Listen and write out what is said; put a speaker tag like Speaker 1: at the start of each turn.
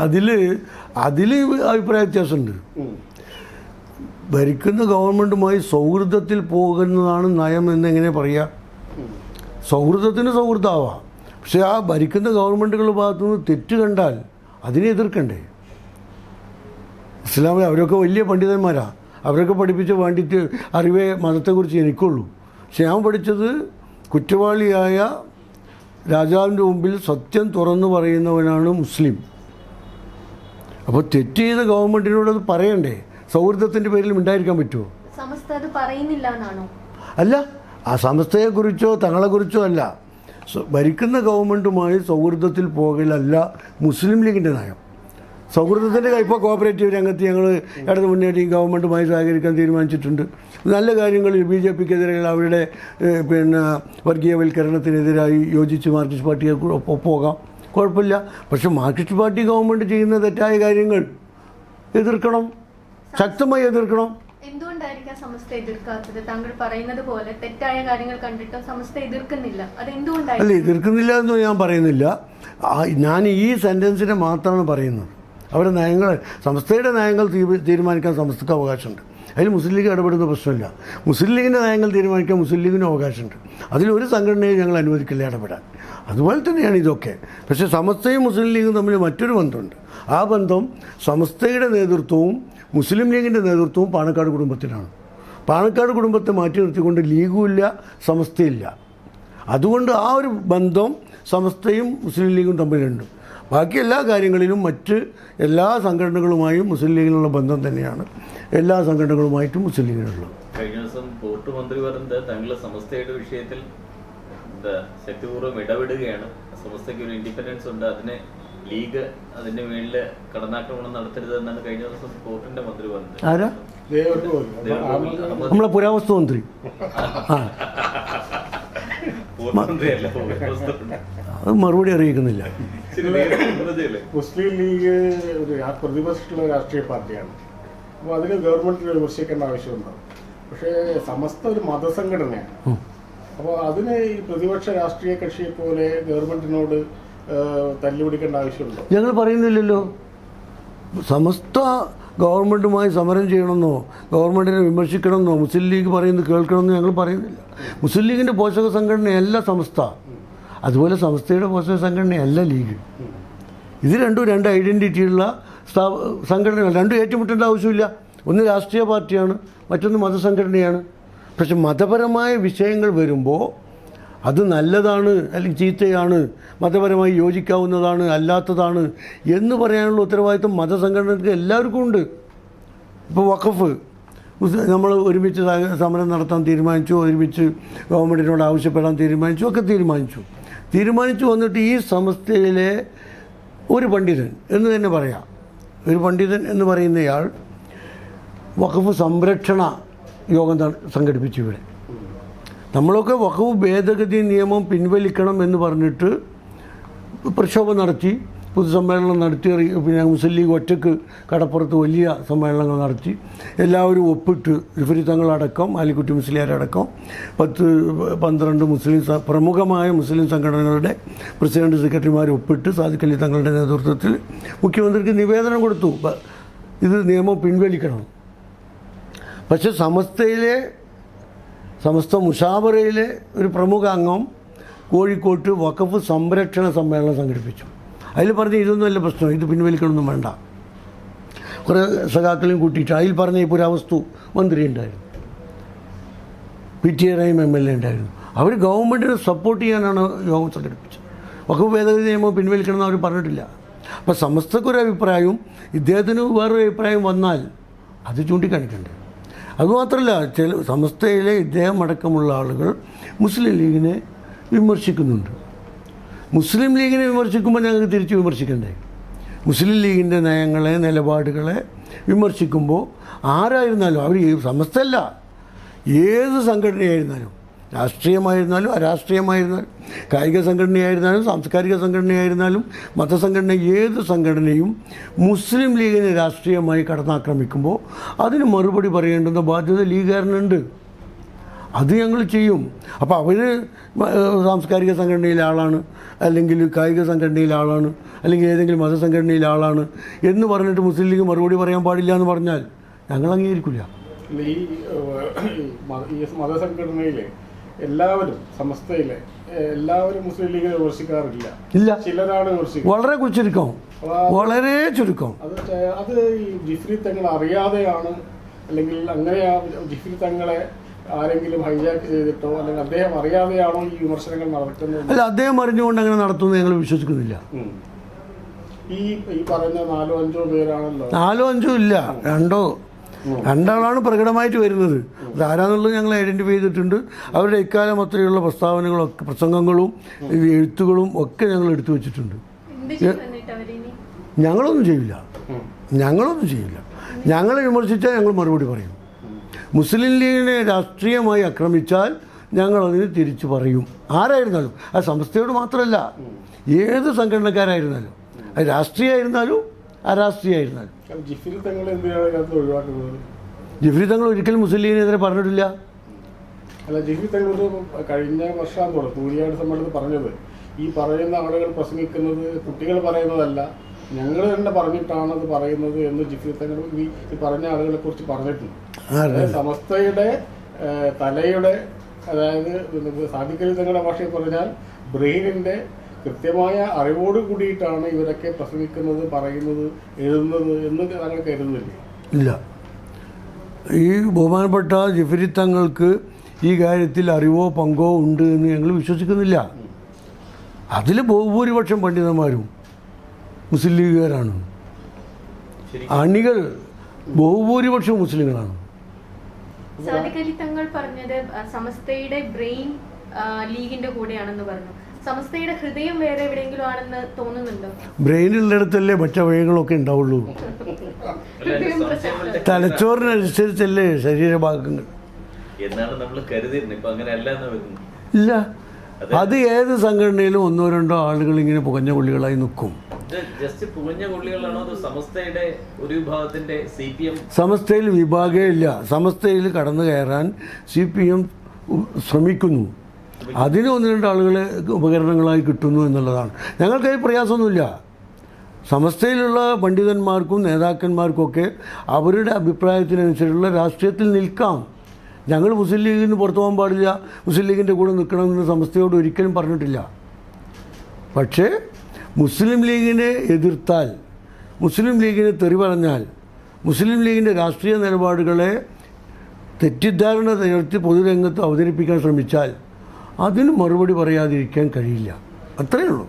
Speaker 1: അതിൽ അഭിപ്രായ വ്യത്യാസമുണ്ട്. ഭരിക്കുന്ന ഗവൺമെൻറ്റുമായി സൗഹൃദത്തിൽ പോകുന്നതാണ് നയം എന്നെങ്ങനെ പറയുക? സൗഹൃദത്തിന് സൗഹൃദമാവാം, പക്ഷെ ആ ഭരിക്കുന്ന ഗവൺമെൻറ്റുകളുടെ ഭാഗത്തുനിന്ന് തെറ്റ് കണ്ടാൽ അതിനെ എതിർക്കണ്ടേ? ഇസ്ലാമിൽ അവരൊക്കെ വലിയ പണ്ഡിതന്മാരാണ്, അവരൊക്കെ പഠിപ്പിച്ച വേണ്ടിയിട്ട് അറിവേ മതത്തെക്കുറിച്ച് എനിക്കുള്ളൂ. പക്ഷെ ഞാൻ പഠിച്ചത് കുറ്റവാളിയായ രാജാവിൻ്റെ മുമ്പിൽ സത്യം തുറന്നു പറയുന്നവനാണ് മുസ്ലിം. അപ്പോൾ തെറ്റ് ചെയ്ത ഗവൺമെൻറ്റിനോട് അത് പറയണ്ടേ? സൗഹൃദത്തിൻ്റെ പേരിൽ ഉണ്ടായിരിക്കാൻ പറ്റുമോ?
Speaker 2: സമസ്ത അത് പറയുന്നില്ല എന്നാണോ?
Speaker 1: അല്ല, ആ സമസ്തയെക്കുറിച്ചോ തങ്ങളെക്കുറിച്ചോ അല്ല, ഭരിക്കുന്ന ഗവൺമെൻറ്റുമായി സൗഹൃദത്തിൽ പോകലല്ല മുസ്ലിം ലീഗിൻ്റെ നയം. സൗഹൃദത്തിൻ്റെ ഇപ്പോൾ കോപ്പറേറ്റീവ് രംഗത്ത് ഞങ്ങൾ ഇടത് മുന്നേറ്റി ഗവൺമെൻറ്റുമായി സഹകരിക്കാൻ തീരുമാനിച്ചിട്ടുണ്ട്. നല്ല കാര്യങ്ങളിൽ BJPക്കെതിരെയുള്ള അവരുടെ വർഗീയവൽക്കരണത്തിനെതിരായി യോജിച്ച് മാർക്സിസ്റ്റ് പാർട്ടിയെ പോകാം, കുഴപ്പമില്ല. പക്ഷെ മാർക്സിസ്റ്റ് പാർട്ടി ഗവൺമെൻറ് ചെയ്യുന്ന തെറ്റായ കാര്യങ്ങൾ എതിർക്കണം, ശക്തമായി എതിർക്കണം.
Speaker 2: എന്തുകൊണ്ടായിരിക്കാം സമസ്ത എതിർക്കാത്തത്? താങ്കൾ പറയുന്നത് പോലെ തെറ്റായ കാര്യങ്ങൾ കണ്ടിട്ടോ സമസ്ത എതിർക്കുന്നില്ല, അത് എന്തുകൊണ്ടാണ്?
Speaker 1: അല്ല, എതിർക്കുന്നില്ല എന്ന് ഞാൻ പറയുന്നില്ല. ഞാൻ ഈ സെൻറ്റൻസിനെ മാത്രമാണ് പറയുന്നത്. അവരുടെ നയങ്ങൾ, സംസ്ഥയുടെ നയങ്ങൾ തീരുമാനിക്കാൻ സംസ്ഥക്ക് അവകാശമുണ്ട്. അതിൽ മുസ്ലിം ലീഗ് ഇടപെടുന്ന പ്രശ്നമില്ല. മുസ്ലിം ലീഗിൻ്റെ നയങ്ങൾ തീരുമാനിക്കാൻ മുസ്ലിം ലീഗിന് അവകാശമുണ്ട്. അതിലൊരു സംഘടനയും ഞങ്ങൾ അനുവദിക്കില്ല ഇടപെടാൻ. അതുപോലെ തന്നെയാണ് ഇതൊക്കെ. പക്ഷേ സമസ്തയും മുസ്ലിം ലീഗും തമ്മിൽ മറ്റൊരു ബന്ധമുണ്ട്. ആ ബന്ധം സമസ്തയുടെ നേതൃത്വവും മുസ്ലിം ലീഗിൻ്റെ നേതൃത്വവും പാണക്കാട് കുടുംബത്തിനാണ്. പാണക്കാട് കുടുംബത്തെ മാറ്റി നിർത്തിക്കൊണ്ട് ലീഗുമില്ല, സമസ്തയില്ല. അതുകൊണ്ട് ആ ഒരു ബന്ധം സമസ്തയും മുസ്ലിം ലീഗും തമ്മിലുണ്ട്. ബാക്കി എല്ലാ കാര്യങ്ങളിലും മറ്റ് എല്ലാ സംഘടനകളുമായും മുസ്ലിം ലീഗിനുള്ള ബന്ധം തന്നെയാണ് എല്ലാ സംഘടനകളുമായിട്ടും മുസ്ലിം ലീഗിനുള്ളത്.
Speaker 3: കഴിഞ്ഞ ദിവസം പോർട്ട് മന്ത്രി പറഞ്ഞത് തങ്ങളുടെ സമസ്തയുടെ വിഷയത്തിൽ ശക്തിപൂർവ്വം ഇടപെടുകയാണ്. സമസ്തയ്ക്ക് ഒരു ഇൻഡിപെൻഡൻസ് ഉണ്ട്, അതിനെ ലീഗ് അതിന്റെ മേളില് കടന്നാക്രമണം നടത്തരുതെന്നാണ് കഴിഞ്ഞ ദിവസം പോർട്ടിന്റെ മന്ത്രി പറഞ്ഞത്.
Speaker 1: ആരാ? നമ്മളെ പുരാവസ്തു മന്ത്രി. അത് മറുപടി അറിയിക്കുന്നില്ല.
Speaker 4: മുസ്ലിം ലീഗ് ഒരു പ്രതിപക്ഷമുള്ള രാഷ്ട്രീയ പാർട്ടിയാണ്. അപ്പോൾ അതിന് ഗവൺമെന്റിനെ വിമർശിക്കേണ്ട ആവശ്യമുണ്ടാവും. പക്ഷേ സമസ്ത ഒരു മതസംഘടനയാണ്. അപ്പോൾ അതിന് ഈ പ്രതിപക്ഷ രാഷ്ട്രീയ കക്ഷിയെ പോലെ ഗവൺമെന്റിനോട് തല്ലുപിടിക്കേണ്ട ആവശ്യമുണ്ടോ?
Speaker 1: ഞങ്ങൾ പറയുന്നില്ലല്ലോ. സമസ്ത ഗവൺമെൻറ്റുമായി സമരം ചെയ്യണമെന്നോ ഗവൺമെൻറ്റിനെ വിമർശിക്കണമെന്നോ മുസ്ലിം ലീഗ് പറയുന്നത് കേൾക്കണമെന്നോ ഞങ്ങൾ പറയുന്നില്ല. മുസ്ലിം ലീഗിൻ്റെ പോഷക സംഘടനയല്ല സമസ്ത, അതുപോലെ സമസ്തയുടെ പോഷക സംഘടനയല്ല ലീഗ്. ഇത് രണ്ടും രണ്ട് ഐഡൻറ്റിറ്റിയുള്ള സംഘടനകൾ. രണ്ടും ഏറ്റുമുട്ടേണ്ട ആവശ്യമില്ല. ഒന്ന് രാഷ്ട്രീയ പാർട്ടിയാണ്, മറ്റൊന്ന് മതസംഘടനയാണ്. പക്ഷെ മതപരമായ വിഷയങ്ങൾ വരുമ്പോൾ അത് നല്ലതാണ് അല്ലെങ്കിൽ ചീത്തയാണ്, മതപരമായി യോജിക്കാവുന്നതാണ് അല്ലാത്തതാണ് എന്ന് പറയാനുള്ള ഉത്തരവാദിത്വം മതസംഘടനകൾക്ക് എല്ലാവർക്കും ഉണ്ട്. ഇപ്പോൾ വഖഫ് നമ്മൾ ഒരുമിച്ച് സമരം നടത്താൻ തീരുമാനിച്ചു, ഒരുമിച്ച് ഗവൺമെൻറ്റിനോട് ആവശ്യപ്പെടാൻ തീരുമാനിച്ചു, ഒക്കെ തീരുമാനിച്ചു വന്നിട്ട് ഈ സമസ്തയിലെ ഒരു പണ്ഡിതൻ എന്ന് തന്നെ പറയാം, ഒരു പണ്ഡിതൻ എന്ന് പറയുന്നയാൾ വഖഫ് സംരക്ഷണ യോഗം സംഘടിപ്പിച്ചു. ഇവിടെ നമ്മളൊക്കെ വഖഫ് ഭേദഗതി നിയമം പിൻവലിക്കണം എന്ന് പറഞ്ഞിട്ട് പ്രക്ഷോഭം നടത്തി, പൊതുസമ്മേളനം നടത്തി. പിന്നെ മുസ്ലിം ലീഗ് ഒറ്റക്ക് കടപ്പുറത്ത് വലിയ സമ്മേളനങ്ങൾ നടത്തി. എല്ലാവരും ഒപ്പിട്ട്, റിഫറി തങ്ങളടക്കം, ആലിക്കുട്ടി മുസ്ലിയാരടക്കം 10-12 മുസ്ലിം പ്രമുഖമായ മുസ്ലിം സംഘടനകളുടെ പ്രസിഡന്റ് സെക്രട്ടറിമാർ ഒപ്പിട്ട് സാദിഖ് അലി തങ്ങളുടെ നേതൃത്വത്തിൽ മുഖ്യമന്ത്രിക്ക് നിവേദനം കൊടുത്തു, ഇത് നിയമം പിൻവലിക്കണം. പക്ഷേ സമസ്ത മുഷാവറയിലെ ഒരു പ്രമുഖ അംഗം കോഴിക്കോട്ട് വഖഫ് സംരക്ഷണ സമ്മേളനം സംഘടിപ്പിച്ചു. അതിൽ പറഞ്ഞ് ഇതൊന്നുമല്ല പ്രശ്നം, ഇത് പിൻവലിക്കണമെന്നും വേണ്ട. കുറേ സഖാക്കളെയും കൂട്ടിയിട്ട് അതിൽ പറഞ്ഞ ഈ പുരാവസ്തു മന്ത്രി ഉണ്ടായിരുന്നു, PTI റഹീം MLA ഉണ്ടായിരുന്നു. അവർ ഗവൺമെൻറ്റിനെ സപ്പോർട്ട് ചെയ്യാനാണ് യോഗം സംഘടിപ്പിച്ചത്. വഖഫ് ഭേദഗതി നിയമം പിൻവലിക്കണമെന്ന് അവർ പറഞ്ഞിട്ടില്ല. അപ്പോൾ സമസ്തക്കൊരു അഭിപ്രായവും ഇദ്ദേഹത്തിന് വേറൊരു അഭിപ്രായം വന്നാൽ അത് ചൂണ്ടിക്കാണിക്കണ്ടേ? അതുമാത്രമല്ല, സമസ്തയിലെ ഇദ്ദേഹം അടക്കമുള്ള ആളുകൾ മുസ്ലിം ലീഗിനെ വിമർശിക്കുന്നുണ്ട്. മുസ്ലിം ലീഗിനെ വിമർശിക്കുമ്പോൾ ഞങ്ങൾക്ക് തിരിച്ച് വിമർശിക്കണ്ടേ? മുസ്ലിം ലീഗിൻ്റെ നയങ്ങളെ, നിലപാടുകളെ വിമർശിക്കുമ്പോൾ ആരായിരുന്നാലും, അവർ സമസ്തയല്ല, ഏത് സംഘടനയായിരുന്നാലും, രാഷ്ട്രീയമായിരുന്നാലും അരാഷ്ട്രീയമായിരുന്നാലും, കായിക സംഘടനയായിരുന്നാലും സാംസ്കാരിക സംഘടനയായിരുന്നാലും മതസംഘടന, ഏത് സംഘടനയും മുസ്ലിം ലീഗിനെ രാഷ്ട്രീയമായി കടന്നാക്രമിക്കുമ്പോൾ അതിന് മറുപടി പറയേണ്ടുന്ന ബാധ്യത ലീഗുകാരനുണ്ട്. അത് ഞങ്ങൾ ചെയ്യും. അപ്പോൾ അവർ സാംസ്കാരിക സംഘടനയിലെ ആളാണ്, അല്ലെങ്കിൽ കായിക സംഘടനയിലെ ആളാണ്, അല്ലെങ്കിൽ ഏതെങ്കിലും മതസംഘടനയിലെ ആളാണ് എന്ന് പറഞ്ഞിട്ട് മുസ്ലിം ലീഗ് മറുപടി പറയാൻ പാടില്ല എന്ന് പറഞ്ഞാൽ ഞങ്ങൾ അംഗീകരിക്കില്ല.
Speaker 4: ഈ മതസംഘടനയിലെ എല്ലാവരും, സമസ്തയിലെ എല്ലാവരും മുസ്ലിം ലീഗിനെ വിമർശിക്കാറില്ല.
Speaker 1: ഇല്ല,
Speaker 4: ചിലരാണ് വിമർശിക്കുന്നത്.
Speaker 1: വളരെ ചുരുക്കം, വളരെ ചുരുക്കം.
Speaker 4: അത് ഈ ജിഫ്രി തങ്ങൾ അറിയാതെയാണ്, അല്ലെങ്കിൽ അങ്ങനെ ജിഫ്രി തങ്ങളെ ആരെങ്കിലും ഹൈജാക്ക് ചെയ്തിട്ടോ അല്ലെങ്കിൽ അദ്ദേഹം അറിയാതെയാണോ ഈ വിമർശനങ്ങൾ നടക്കുന്നത്?
Speaker 1: അല്ല, അദ്ദേഹം അറിഞ്ഞുകൊണ്ട് അങ്ങനെ നടത്തുന്നത് ഞങ്ങൾ വിശ്വസിക്കുന്നില്ല.
Speaker 4: ഈ പറഞ്ഞ 4-5 പേരാണല്ലോ.
Speaker 1: 4-5 ഇല്ല, 2 പ്രകടമായിട്ട് വരുന്നത്. അതാരാന്നുള്ളത് ഞങ്ങൾ ഐഡൻറ്റിഫൈ ചെയ്തിട്ടുണ്ട്. അവരുടെ ഇക്കാലം അത്രയുള്ള പ്രസ്താവനകളൊക്കെ, പ്രസംഗങ്ങളും എഴുത്തുകളും ഒക്കെ ഞങ്ങൾ എടുത്തു വെച്ചിട്ടുണ്ട്. ഞങ്ങളൊന്നും ചെയ്യില്ല. ഞങ്ങളെ വിമർശിച്ചാൽ ഞങ്ങൾ മറുപടി പറയും. മുസ്ലിം ലീഗിനെ രാഷ്ട്രീയമായി ആക്രമിച്ചാൽ ഞങ്ങളതിന് തിരിച്ചു പറയും. ആരായിരുന്നാലും, അത് സംസ്ഥയോട് മാത്രമല്ല, ഏത് സംഘടനക്കാരായിരുന്നാലും, അത് രാഷ്ട്രീയമായിരുന്നാലും അരാഷ്ട്രീയമായിരുന്നാലും.
Speaker 4: ജിഫ്രി തങ്ങൾ എന്തിനാണ് ഇതിനകത്ത് ഒഴിവാക്കുന്നത്?
Speaker 1: ജിഫ്രി തങ്ങൾ ഒരിക്കലും മുസ്ലിം ലീഗിനെതിരെ പറഞ്ഞിട്ടില്ല.
Speaker 4: അല്ല, ജിഫ്രി തങ്ങൾ കഴിഞ്ഞ വർഷമാണ് കൂരിയാട് സമ്മേളനത്തിൽ പറഞ്ഞത്, ഈ പറയുന്ന ആളുകൾ പ്രസംഗിക്കുന്നത് കുട്ടികൾ പറയുന്നതല്ല, ഞങ്ങൾ തന്നെ പറഞ്ഞിട്ടാണ് അത് പറയുന്നത് എന്ന് ജിഫ്രി തങ്ങൾ ഈ പറഞ്ഞ ആളുകളെ കുറിച്ച് പറഞ്ഞിട്ടുണ്ട്. സമസ്തയുടെ തലയുടെ, അതായത് സാദിഖലി തങ്ങളുടെ ഭാഷയിൽ പറഞ്ഞാൽ ബ്രെയിനിന്റെ കൃത്യമായ അറിവോട് കൂടിയിട്ടാണ് ഇവരൊക്കെ പ്രസംഗിക്കുന്നത്, പറയുന്നത്, എഴുതുന്നത് എന്ന് താങ്കൾ കരുതുന്നില്ല?
Speaker 1: ഇല്ല, ഈ ബഹുമാനപ്പെട്ട ജിഫ്രി തങ്ങൾക്ക് ഈ കാര്യത്തിൽ അറിവോ പങ്കോ ഉണ്ട് എന്ന് ഞങ്ങൾ വിശ്വസിക്കുന്നില്ല. അതിൽ ബഹുഭൂരിപക്ഷം പണ്ഡിതന്മാരും മുസ്ലിം ലീഗുകാരാണ്. അണികൾ ബഹുഭൂരിപക്ഷം മുസ്ലിങ്ങളാണ്.
Speaker 2: സാദിഖ് അലി തങ്ങൾ പറഞ്ഞത് സമസ്തയുടെ ബ്രെയിൻ ലീഗിന്റെ കൂടെയാണെന്ന് പറഞ്ഞു. സമസ്തയുടെ ഹൃദയം വേറെ എവിടെയെങ്കിലും ആണെന്ന് തോന്നുന്നുണ്ടോ?
Speaker 1: ബ്രെയിനുള്ളിടത്തല്ലേ മറ്റവയങ്ങളൊക്കെ ഉണ്ടാവുള്ളൂ. തലച്ചോറിനനുസരിച്ചല്ലേ ശരീരഭാഗങ്ങൾ. ഇല്ല, അത് ഏത് സംഘടനയിലും 1-2 ആളുകൾ ഇങ്ങനെ പുകഞ്ഞ കൊള്ളികളായി നിൽക്കും. സമസ്തയിൽ വിഭാഗമേ ഇല്ല. സമസ്തയിൽ കടന്നു കയറാൻ CPM ശ്രമിക്കുന്നു. അതിന് 1-2 ആളുകളെ ഉപകരണങ്ങളായി കിട്ടുന്നു എന്നുള്ളതാണ്. ഞങ്ങൾക്കതിൽ പ്രയാസമൊന്നുമില്ല. സമസ്തയിലുള്ള പണ്ഡിതന്മാർക്കും നേതാക്കന്മാർക്കൊക്കെ അവരുടെ അഭിപ്രായത്തിനനുസരിച്ചുള്ള രാഷ്ട്രീയത്തിൽ നിൽക്കാം. ഞങ്ങൾ മുസ്ലിം ലീഗിന് പുറത്തു പോകാൻ പാടില്ല, മുസ്ലിം ലീഗിൻ്റെ കൂടെ നിൽക്കണമെന്ന് സമസ്തയോട് ഒരിക്കലും പറഞ്ഞിട്ടില്ല. പക്ഷേ മുസ്ലിം ലീഗിനെ എതിർത്താൽ, മുസ്ലിം ലീഗിനെ തെറി പറഞ്ഞാൽ, മുസ്ലിം ലീഗിൻ്റെ രാഷ്ട്രീയ നിലപാടുകളെ തെറ്റിദ്ധാരണ ഉയർത്തി പൊതുരംഗത്ത് അവതരിപ്പിക്കാൻ ശ്രമിച്ചാൽ അതിന് മറുപടി പറയാതിരിക്കാൻ കഴിയില്ല. അത്രയേ ഉള്ളൂ.